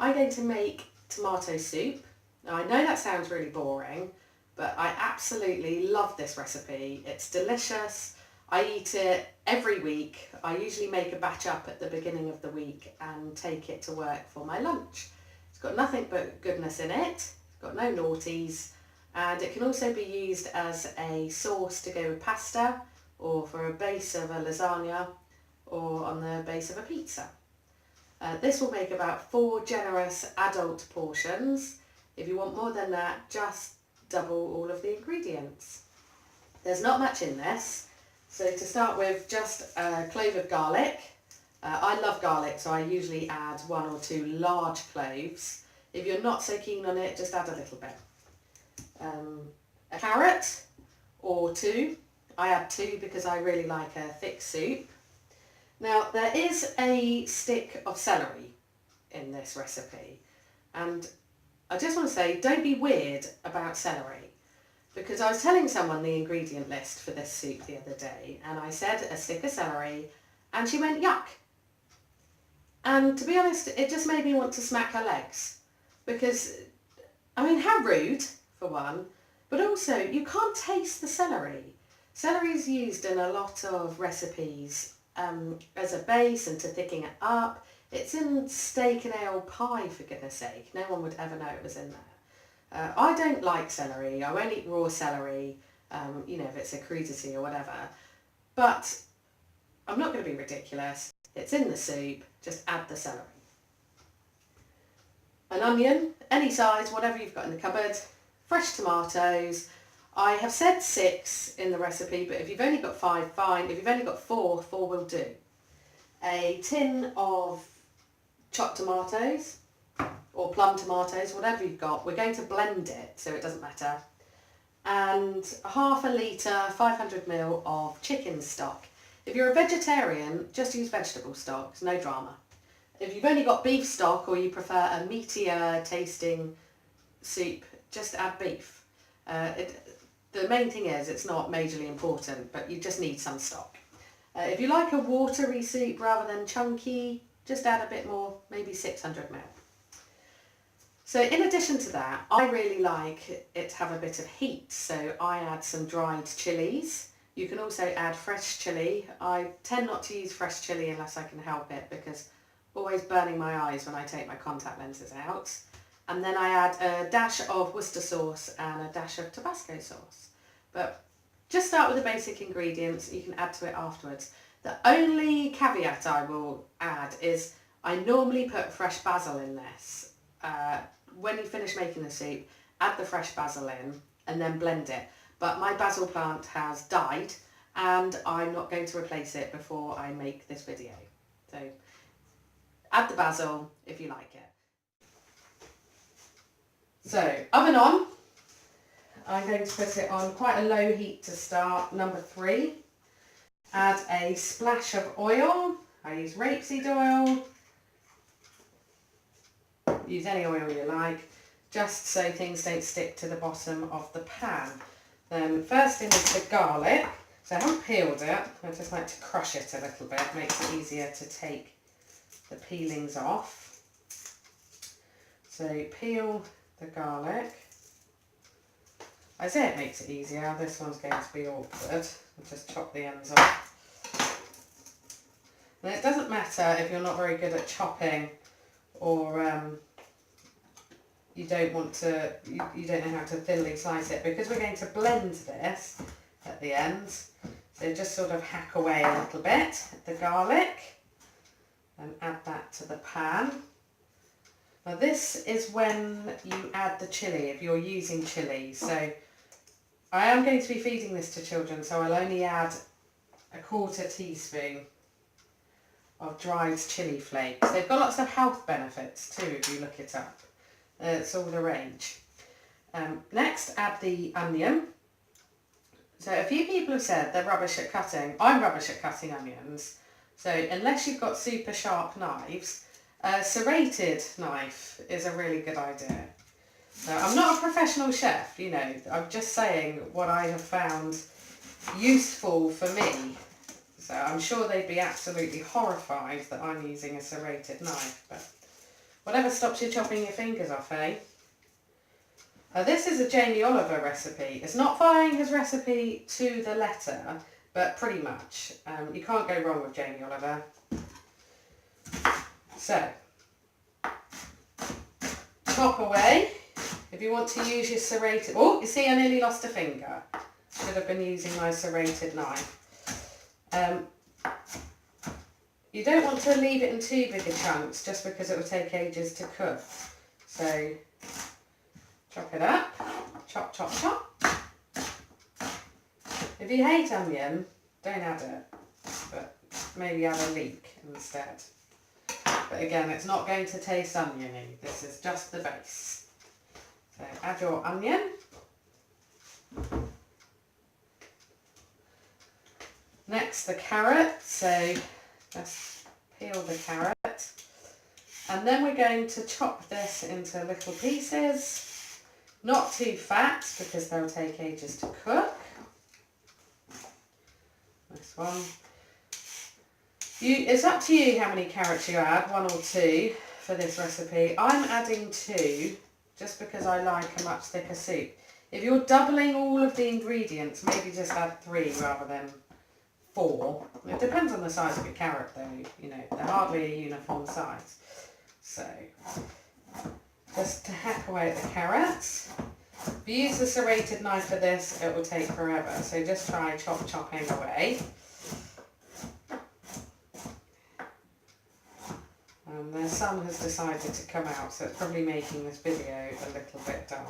I'm going to make tomato soup. Now I know that sounds really boring, but I absolutely love this recipe. It's delicious. I eat it every week. I usually make a batch up at the beginning of the week and take it to work for my lunch. It's got nothing but goodness in it. It's got no naughties, and it can also be used as a sauce to go with pasta, or for a base of a lasagna, or on the base of a pizza. This will make about 4 generous adult portions. If you want more than that, just double all of the ingredients. There's not much in this. So to start with, just a clove of garlic. I love garlic, so I usually add 1 or 2 large cloves. If you're not so keen on it, just add a little bit. A carrot or 2. I add 2 because I really like a thick soup. Now there is a stick of celery in this recipe, and I just want to say, don't be weird about celery, because I was telling someone the ingredient list for this soup the other day and I said a stick of celery and she went, yuck. And to be honest, it just made me want to smack her legs, because, I mean, how rude for one, but also you can't taste the celery. Celery is used in a lot of recipes as a base and to thicken it up. It's in steak and ale pie, for goodness sake. No one would ever know it was in there. I don't like celery. I won't eat raw celery, if it's a crudity or whatever. But I'm not going to be ridiculous. It's in the soup. Just add the celery. An onion, any size, whatever you've got in the cupboard. Fresh tomatoes. I have said 6 in the recipe, but if you've only got 5, fine. If you've only got 4, 4 will do. A tin of chopped tomatoes, or plum tomatoes, whatever you've got. We're going to blend it, so it doesn't matter. And half a litre, 500 ml of chicken stock. If you're a vegetarian, just use vegetable stock, it's no drama. If you've only got beef stock, or you prefer a meatier tasting soup, just add beef. The main thing is it's not majorly important, but you just need some stock. If you like a watery soup rather than chunky, just add a bit more, maybe 600 ml. So in addition to that, I really like it to have a bit of heat, so I add some dried chilies. You can also add fresh chilli. I tend not to use fresh chilli unless I can help it, because always burning my eyes when I take my contact lenses out. And then I add a dash of Worcester sauce and a dash of Tabasco sauce. But just start with the basic ingredients, you can add to it afterwards. The only caveat I will add is I normally put fresh basil in this. When you finish making the soup, add the fresh basil in and then blend it. But my basil plant has died and I'm not going to replace it before I make this video. So add the basil if you like it. So oven on. I'm going to put it on quite a low heat to start, number 3. Add a splash of oil. I use rapeseed oil. Use any oil you like, just so things don't stick to the bottom of the pan. Then first in is the garlic. So I haven't peeled it, I just like to crush it a little bit, makes it easier to take the peelings off. So peel the garlic. I say it makes it easier, this one's going to be awkward. I'll just chop the ends off. And it doesn't matter if you're not very good at chopping, or you don't want to, you don't know how to thinly slice it, because we're going to blend this at the ends. So just sort of hack away a little bit the garlic and add that to the pan. Now this is when you add the chilli, if you're using chilli. So I am going to be feeding this to children, so I'll only add a 1/4 teaspoon of dried chilli flakes. They've got lots of health benefits too if you look it up. It's all the rage. Next, add the onion. So a few people have said they're rubbish at cutting. I'm rubbish at cutting onions. So unless you've got super sharp knives, a serrated knife is a really good idea. So I'm not a professional chef, I'm just saying what I have found useful for me. So I'm sure they'd be absolutely horrified that I'm using a serrated knife, but Whatever stops you chopping your fingers off, eh? This is a Jamie Oliver recipe. It's not following his recipe to the letter, but pretty much. You can't go wrong with Jamie Oliver. So, chop away. If you want to use your serrated... Oh, you see I nearly lost a finger. Should have been using my serrated knife. You don't want to leave it in too big a chunks just because it will take ages to cook. So chop it up, chop, chop, chop. If you hate onion, don't add it, but maybe add a leek instead. But again, it's not going to taste oniony. This is just the base. So add your onion. Next, the carrot. So let's peel the carrot. And then we're going to chop this into little pieces. Not too fat because they'll take ages to cook. This one. It's up to you how many carrots you add, 1 or 2 for this recipe. I'm adding 2 just because I like a much thicker soup. If you're doubling all of the ingredients, maybe just add 3 rather than 4. It depends on the size of your carrot though, you know, they're hardly a uniform size. So, just to hack away at the carrots. If you use the serrated knife for this, it will take forever. So just try chopping away. The sun has decided to come out, so it's probably making this video a little bit dark.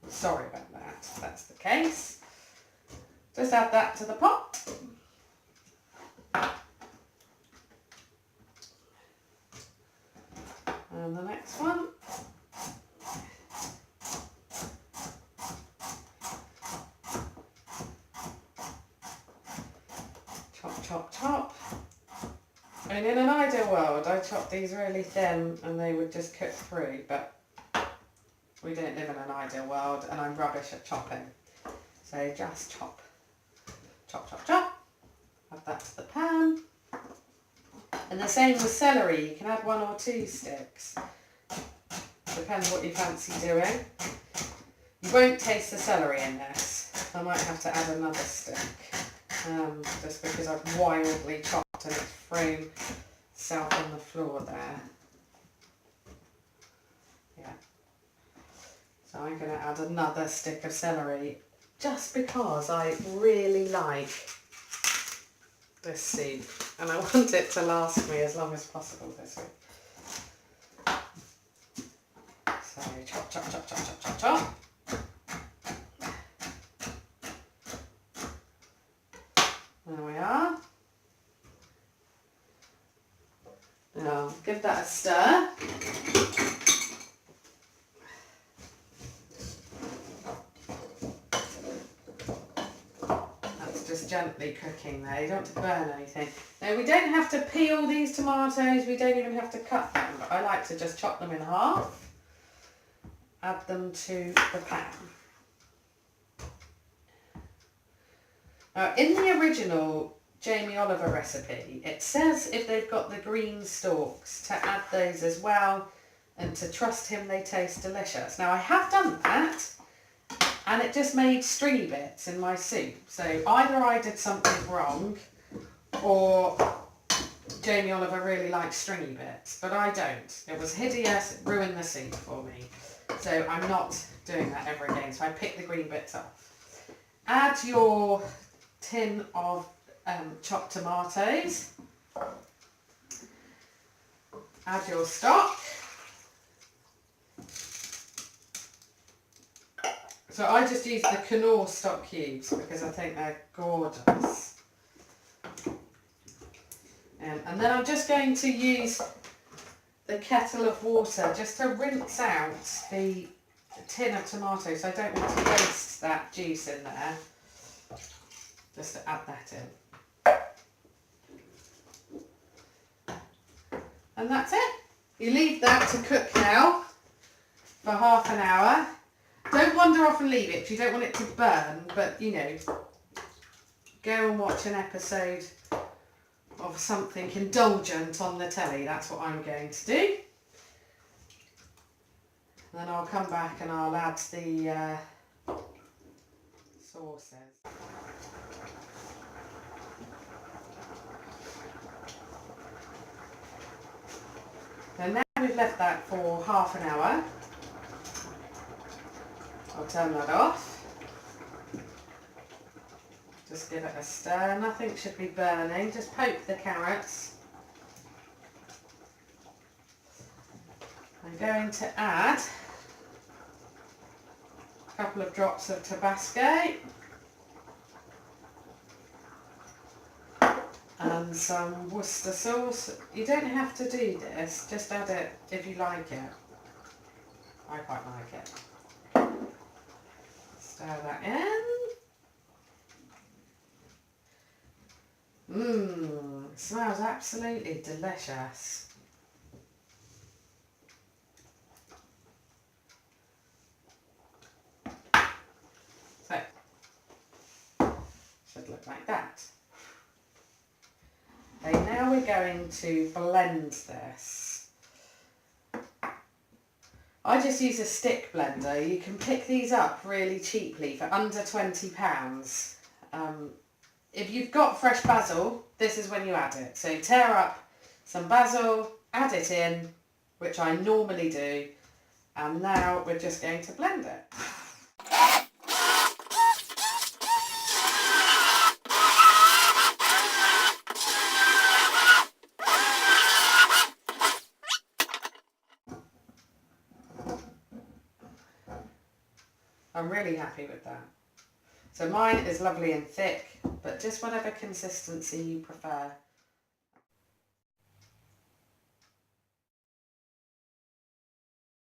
Sorry about that, if that's the case. Just add that to the pot. And the next one. Chop, chop, chop. And in an ideal world, I chop these really thin and they would just cook through, but we don't live in an ideal world and I'm rubbish at chopping. So just chop. Chop, chop, chop. Add that to the pan. And the same with celery, you can add 1 or 2 sticks. Depends what you fancy doing. You won't taste the celery in this. I might have to add another stick. Just because I've wildly chopped and it's thrown itself on the floor there. Yeah. So I'm going to add another stick of celery just because I really like this soup and I want it to last me as long as possible this week. So chop, chop, chop, chop, chop, chop, chop. There we are. Now give that a stir. That's just gently cooking there. You don't want to burn anything. Now we don't have to peel these tomatoes. We don't even have to cut them. But I like to just chop them in half. Add them to the pan. Now, in the original Jamie Oliver recipe, it says if they've got the green stalks to add those as well and to trust him they taste delicious. Now, I have done that and it just made stringy bits in my soup. So either I did something wrong or Jamie Oliver really likes stringy bits, but I don't. It was hideous, it ruined the soup for me. So I'm not doing that ever again, so I pick the green bits off. Add your tin of chopped tomatoes. Add your stock. So I just use the Knorr stock cubes because I think they're gorgeous. And then I'm just going to use the kettle of water just to rinse out the tin of tomatoes so I don't want to waste that juice in there. Just to add that in. And that's it. You leave that to cook now for half an hour. Don't wander off and leave it if you don't want it to burn, but you know, go and watch an episode of something indulgent on the telly. That's what I'm going to do. And then I'll come back and I'll add the sauces. So now we've left that for half an hour. I'll turn that off. Just give it a stir. Nothing should be burning. Just poke the carrots. I'm going to add a couple of drops of Tabasco and some Worcester sauce. You don't have to do this, just add it if you like it. I quite like it. Stir that in. It smells absolutely delicious. So, should look like that. Okay, now we're going to blend this. I just use a stick blender. You can pick these up really cheaply for under £20. If you've got fresh basil, this is when you add it. So tear up some basil, add it in, which I normally do, and now we're just going to blend it. I'm really happy with that. So mine is lovely and thick, but just whatever consistency you prefer.